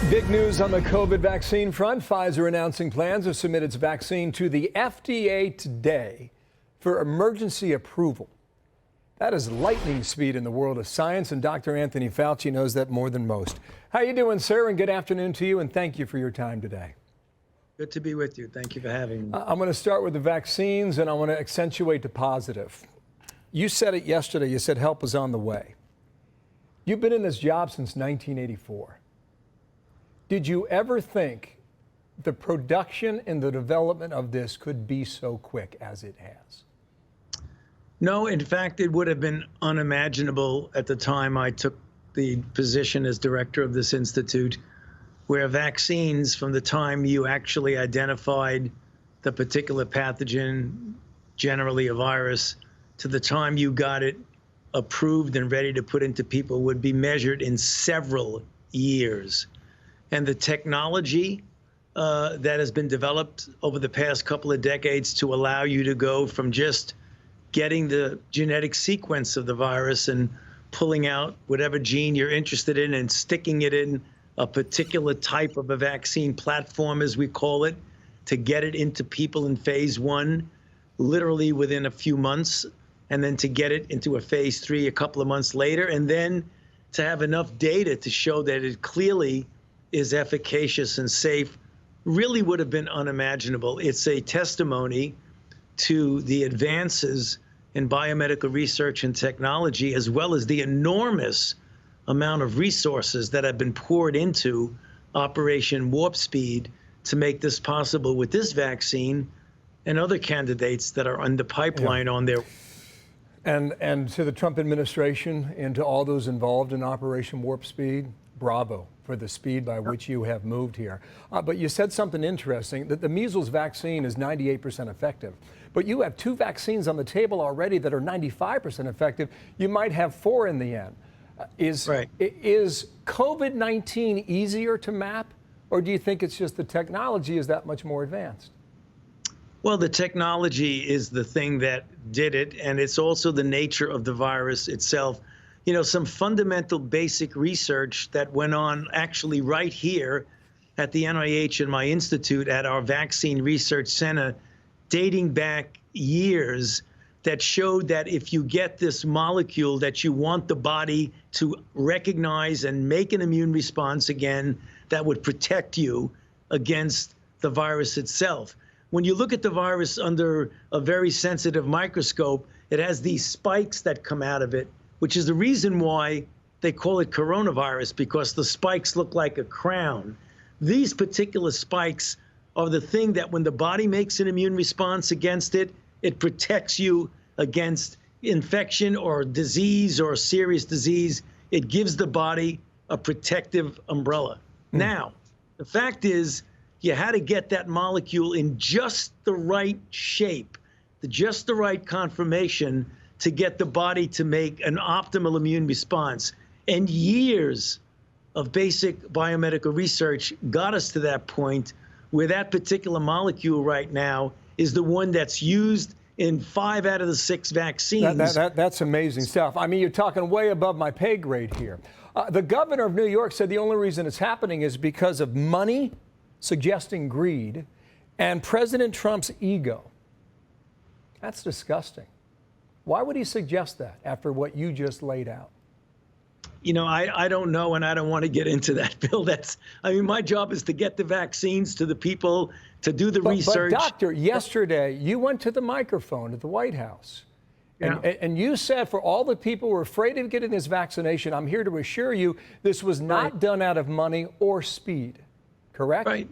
Big news on the COVID vaccine front. Pfizer announcing plans to submit its vaccine to the FDA today for emergency approval. That is lightning speed in the world of science, and Dr. Anthony Fauci knows that more than most. How you doing, sir? And good afternoon to you, and thank you for your time today. Good to be with you. Thank you for having me. I'm going to start with the vaccines, and I want to accentuate the positive. You said it yesterday. You said help is on the way. You've been in this job since 1984. Did you ever think the production and the development of this could be so quick as it has? No, in fact, it would have been unimaginable at the time I took the position as director of this institute, where vaccines, from the time you actually identified the particular pathogen, generally a virus, to the time you got it approved and ready to put into people, would be measured in several years. And the technology that has been developed over the past couple of decades to allow you to go from just getting the genetic sequence of the virus and pulling out whatever gene you're interested in and sticking it in a particular type of a vaccine platform, as we call it, to get it into people in phase 1, literally within a few months, and then to get it into a phase 3 a couple of months later, and then to have enough data to show that it clearly is efficacious and safe, really would have been unimaginable. It's a testimony to the advances in biomedical research and technology, as well as the enormous amount of resources that have been poured into Operation Warp Speed to make this possible with this vaccine and other candidates that are on the pipeline on their. And to the Trump administration and to all those involved in Operation Warp Speed, bravo for the speed by which you have moved here. But you said something interesting, that the measles vaccine is 98% effective. But you have 2 vaccines on the table already that are 95% effective. You might have 4 in the end. Is COVID-19 easier to map, or do you think it's just the technology is that much more advanced? Well, the technology is the thing that did it, and it's also the nature of the virus itself. You know, some fundamental basic research that went on actually right here at the NIH and my institute at our Vaccine Research Center, dating back years, that showed that if you get this molecule that you want the body to recognize and make an immune response again, that would protect you against the virus itself. When you look at the virus under a very sensitive microscope, it has these spikes that come out of it, which is the reason why they call it coronavirus, because the spikes look like a crown. These particular spikes are the thing that when the body makes an immune response against it, it protects you against infection or disease or serious disease. It gives the body a protective umbrella. Now, the fact is, you had to get that molecule in just the right shape, just the right conformation to get the body to make an optimal immune response. And years of basic biomedical research got us to that point where that particular molecule right now is the one that's used in 5 out of the 6 vaccines. That's amazing stuff. I mean, you're talking way above my pay grade here. The governor of New York said the only reason it's happening is because of money, suggesting greed, and President Trump's ego. That's disgusting. Why would he suggest that after what you just laid out? You know, I don't know, and I don't want to get into that, Bill. I mean, my job is to get the vaccines to the people, to do the research. But doctor, yesterday you went to the microphone at the White House, and you said for all the people who are afraid of getting this vaccination, I'm here to assure you this was not done out of money or speed, correct? Right.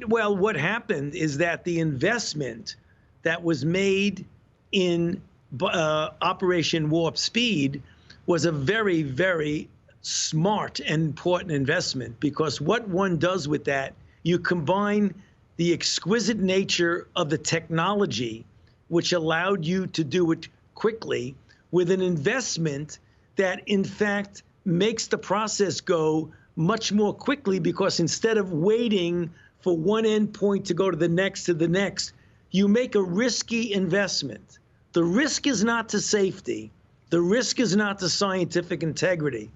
Well, what happened is that the investment that was made in Operation Warp Speed was a very, very smart and important investment, because what one does with that, you combine the exquisite nature of the technology, which allowed you to do it quickly, with an investment that, in fact, makes the process go much more quickly, because instead of waiting for one endpoint to go to the next, you make a risky investment. The risk is not to safety. The risk is not to scientific integrity.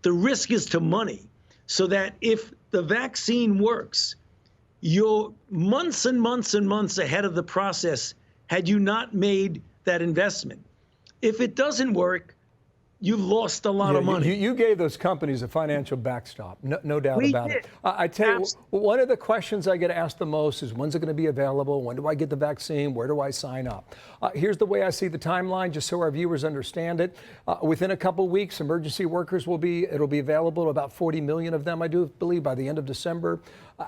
The risk is to money. so that if the vaccine works, you're months and months and months ahead of the process had you not made that investment. If it doesn't work, you've lost a lot of money. You gave those companies a financial backstop, no doubt We about did. it. I tell you, one of the questions I get asked the most is, when's it going to be available? When do I get the vaccine? Where do I sign up? Here's the way I see the timeline, just so our viewers understand it. Within a couple weeks, emergency workers it'll be available to about 40 million of them, I do believe, by the end of December.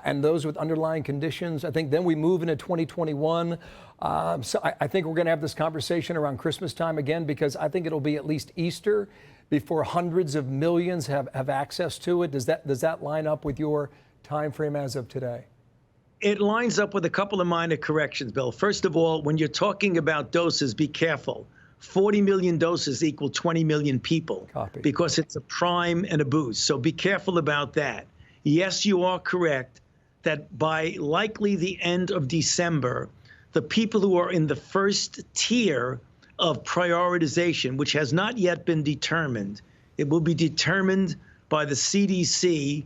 And those with underlying conditions. I think then we move into 2021. So I think we're going to have this conversation around Christmas time again, because I think it'll be at least Easter before hundreds of millions have access to it. Does that line up with your time frame as of today? It lines up with a couple of minor corrections, Bill. First of all, when you're talking about doses, be careful. 40 million doses equal 20 million people. Copy. Because it's a prime and a boost. So be careful about that. Yes, you are correct that by likely the end of December, the people who are in the first tier of prioritization, which has not yet been determined, it will be determined by the CDC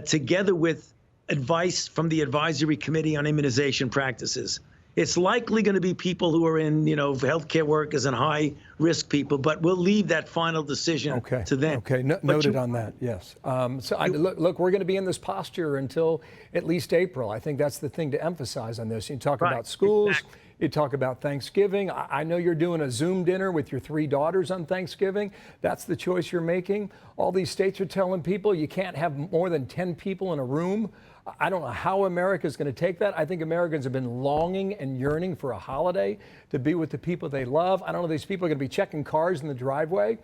together with advice from the Advisory Committee on Immunization Practices. It's likely going to be people who are in, healthcare workers and high risk people, but we'll leave that final decision to them. Okay, noted on that, yes. Look, we're going to be in this posture until at least April. I think that's the thing to emphasize on this. You talk about schools, exactly. You talk about Thanksgiving. I know you're doing a Zoom dinner with your 3 daughters on Thanksgiving. That's the choice you're making. All these states are telling people you can't have more than 10 people in a room. I don't know how America's going to take that. I think Americans have been longing and yearning for a holiday to be with the people they love. I don't know if these people are going to be checking cars in the driveway,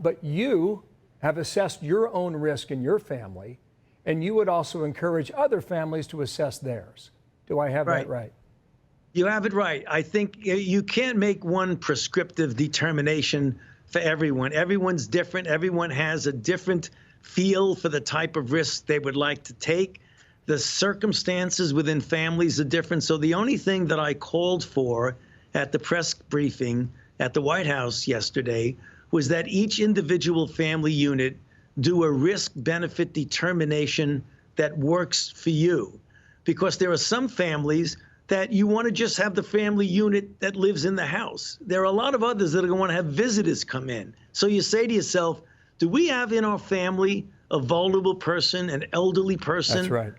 but you have assessed your own risk in your family, and you would also encourage other families to assess theirs. Do I have that right? You have it right. I think you can't make one prescriptive determination for everyone. Everyone's different. Everyone has a different feel for the type of risk they would like to take. The circumstances within families are different. So the only thing that I called for at the press briefing at the White House yesterday was that each individual family unit do a risk-benefit determination that works for you. Because there are some families that you want to just have the family unit that lives in the house. There are a lot of others that are going to want to have visitors come in. So you say to yourself, do we have in our family a vulnerable person, an elderly person? That's right.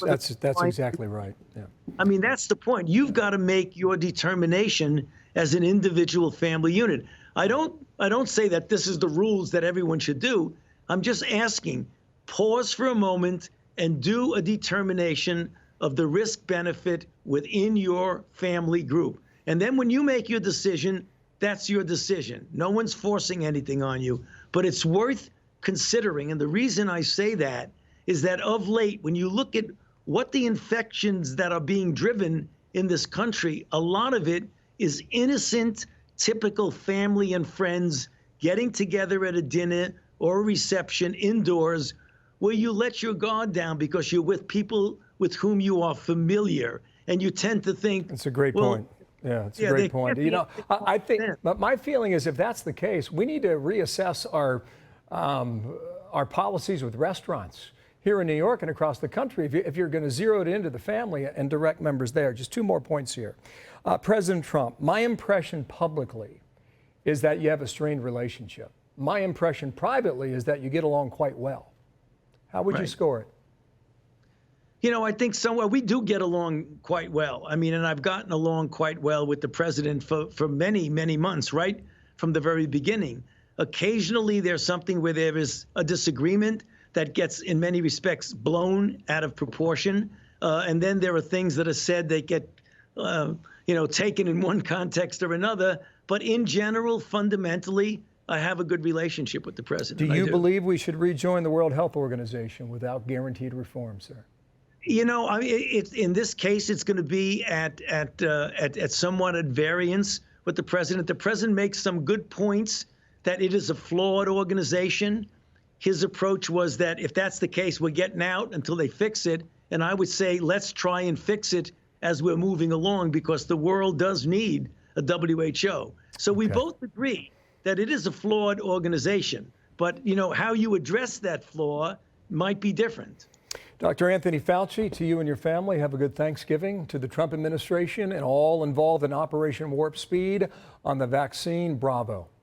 That's exactly right. Yeah. I mean, that's the point. You've got to make your determination as an individual family unit. I don't say that this is the rules that everyone should do. I'm just asking, pause for a moment and do a determination of the risk benefit within your family group. And then when you make your decision, that's your decision. No one's forcing anything on you, but it's worth considering. And the reason I say that is that of late, when you look at what the infections that are being driven in this country, a lot of it is innocent, typical family and friends getting together at a dinner or a reception indoors where you let your guard down because you're with people with whom you are familiar. And you tend to think— That's a great point. Yeah, it's a great point. You know, I think, but my feeling is if that's the case, we need to reassess our policies with restaurants here in New York and across the country. If you're going to zero it into the family and direct members there. Just 2 more points here. President Trump, my impression publicly is that you have a strained relationship. My impression privately is that you get along quite well. How would you score it? You know, I think somewhere we do get along quite well. I mean, and I've gotten along quite well with the president for many, many months, right from the very beginning. Occasionally, there's something where there is a disagreement that gets, in many respects, blown out of proportion. And then there are things that are said that get, taken in one context or another. But in general, fundamentally, I have a good relationship with the president. Do you believe we should rejoin the World Health Organization without guaranteed reform, sir? You know, I mean, in this case, it's going to be at somewhat at variance with the president. The president makes some good points that it is a flawed organization. His approach was that if that's the case, we're getting out until they fix it. And I would say, let's try and fix it as we're moving along, because the world does need a WHO. So we both agree that it is a flawed organization. But, you know, how you address that flaw might be different. Dr. Anthony Fauci, to you and your family, have a good Thanksgiving. To the Trump administration and all involved in Operation Warp Speed on the vaccine, bravo.